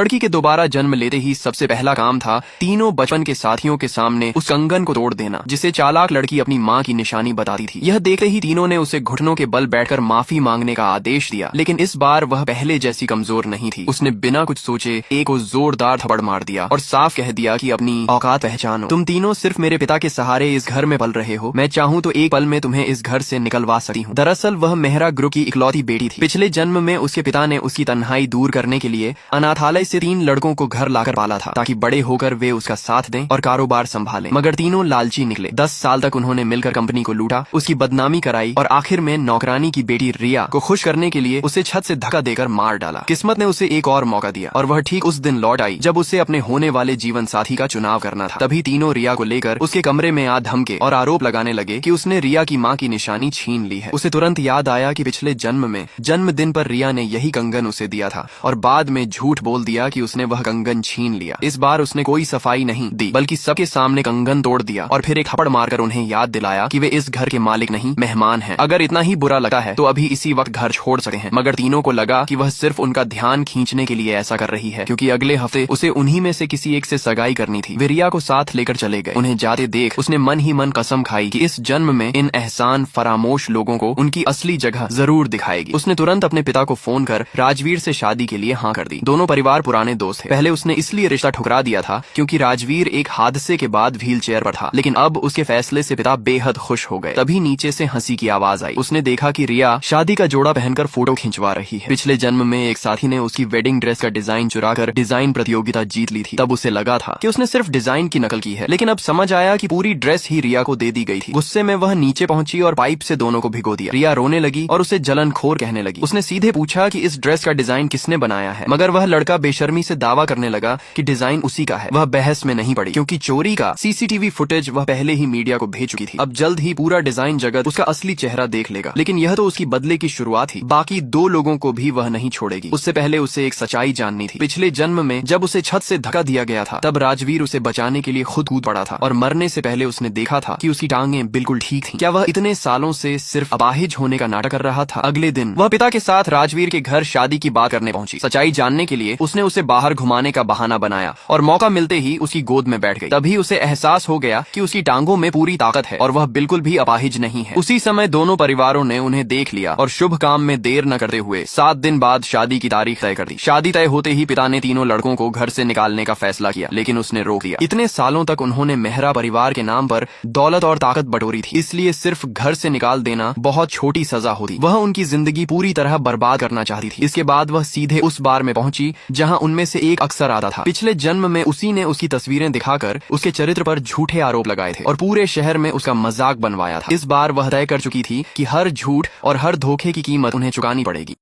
लड़की के दोबारा जन्म लेते ही सबसे पहला काम था तीनों बचपन के साथियों के सामने उस कंगन को तोड़ देना, जिसे चालाक लड़की अपनी माँ की निशानी बताती थी। यह देखते ही तीनों ने उसे घुटनों के बल बैठकर माफी मांगने का आदेश दिया, लेकिन इस बार वह पहले जैसी कमजोर नहीं थी। उसने बिना कुछ सोचे एक को जोरदार थप्पड़ मार दिया और साफ कह दिया कि अपनी औकात पहचानो। तुम तीनों सिर्फ मेरे पिता के सहारे इस घर में पल रहे हो, मैं चाहूँ तो एक पल में तुम्हें इस घर से निकलवा सकती हूँ। दरअसल वह मेहरा ग्रुप की इकलौती बेटी थी। पिछले जन्म में उसके पिता ने उसकी तन्हाई दूर करने के लिए अनाथालय से 3 लड़कों को घर लाकर पाला था, ताकि बड़े होकर वे उसका साथ दें और कारोबार संभालें। मगर तीनों लालची निकले। 10 साल तक उन्होंने मिलकर कंपनी को लूटा, उसकी बदनामी कराई और आखिर में नौकरानी की बेटी रिया को खुश करने के लिए उसे छत से धक्का देकर मार डाला। किस्मत ने उसे एक और मौका दिया और वह ठीक उस दिन लौट आई जब उसे अपने होने वाले जीवन साथी का चुनाव करना था। तभी तीनों रिया को लेकर उसके कमरे में आ धमके और आरोप लगाने लगे कि उसने रिया की माँ की निशानी छीन ली है। उसे तुरंत याद आया कि पिछले जन्म में जन्मदिन पर रिया ने यही कंगन उसे दिया था और बाद में झूठ बोल दिया कि उसने वह कंगन छीन लिया। इस बार उसने कोई सफाई नहीं दी, बल्कि सबके सामने कंगन तोड़ दिया और फिर एक थप्पड़ मारकर उन्हें याद दिलाया कि वे इस घर के मालिक नहीं, मेहमान हैं। अगर इतना ही बुरा लगता है तो अभी इसी वक्त घर छोड़ सकते हैं। मगर तीनों को लगा कि वह सिर्फ उनका ध्यान खींचने के लिए ऐसा कर रही है, क्योंकि अगले हफ्ते उसे उन्हीं में से किसी एक से सगाई करनी थी। वे रिया को साथ लेकर चले गए। उन्हें जाते देख उसने मन ही मन कसम खाई कि इस जन्म में इन एहसान फरामोश लोगों को उनकी असली जगह जरूर दिखाएगी। उसने तुरंत अपने पिता को फोन कर राजवीर से शादी के लिए हाँ कर दी। दोनों परिवार पुराने दोस्त थे। पहले उसने इसलिए रिश्ता ठुकरा दिया था क्योंकि राजवीर एक हादसे के बाद व्हील चेयर पर था, लेकिन अब उसके फैसले से पिता बेहद खुश हो गए। तभी नीचे से हंसी की आवाज आई। उसने देखा कि रिया शादी का जोड़ा पहनकर फोटो खिंचवा रही है। पिछले जन्म में एक साथी ने उसकी वेडिंग ड्रेस का डिजाइन चुराकर डिजाइन प्रतियोगिता जीत ली थी। तब उसे लगा था कि उसने सिर्फ डिजाइन की नकल की है, लेकिन अब समझ आया कि पूरी ड्रेस ही रिया को दे दी गई थी। गुस्से में वह नीचे पहुंची और पाइप से दोनों को भिगो दिया। रिया रोने लगी और उसे जलनखोर कहने लगी। उसने सीधे पूछा कि इस ड्रेस का डिजाइन किसने बनाया है, मगर वह लड़का बेशर्मी से दावा करने लगा कि डिजाइन उसी का है। वह बहस में नहीं पड़ी क्योंकि चोरी का सीसीटीवी फुटेज वह पहले ही मीडिया को भेज चुकी थी। अब जल्द ही पूरा डिजाइन जगत उसका असली चेहरा देख लेगा। लेकिन यह तो उसकी बदले की शुरुआत थी। बाकी 2 लोगों को भी वह नहीं छोड़ेगी। उससे पहले उसे एक सच्चाई जाननी थी। पिछले जन्म में जब उसे छत से धक्का दिया गया था, तब राजवीर उसे बचाने के लिए खुद कूद पड़ा था और मरने से पहले उसने देखा था कि उसकी टांगें बिल्कुल ठीक थी। क्या वह इतने सालों से सिर्फ अपाहिज होने का नाटक कर रहा था? अगले दिन वह पिता के साथ राजवीर के घर शादी की बात करने पहुंची। सच्चाई जानने के लिए उसने उसे बाहर घुमाने का बहाना बनाया और मौका मिलते ही उसकी गोद में बैठ गई। तभी उसे एहसास हो गया कि उसकी टांगों में पूरी ताकत है और वह बिल्कुल भी अपाहिज नहीं है। उसी समय दोनों परिवारों ने उन्हें देख लिया और शुभ काम में देर न करते हुए 7 दिन बाद शादी की तारीख तय कर दी। शादी तय होते ही पिता ने तीनों लड़कों को घर से निकालने का फैसला किया, लेकिन उसने रोक दिया। इतने सालों तक उन्होंने मेहरा परिवार के नाम पर दौलत और ताकत बटोरी थी, इसलिए सिर्फ घर से निकाल देना बहुत छोटी सजा होती। वह उनकी जिंदगी पूरी तरह बर्बाद करना चाहती थी। इसके बाद वह सीधे उस बार में पहुंची जहां उनमें से एक अक्सर आता था। पिछले जन्म में उसी ने उसकी तस्वीरें दिखाकर उसके चरित्र पर झूठे आरोप लगाए थे और पूरे शहर में उसका मजाक बनवाया था। इस बार वह तय कर चुकी थी कि हर झूठ और हर धोखे की कीमत उन्हें चुकानी पड़ेगी।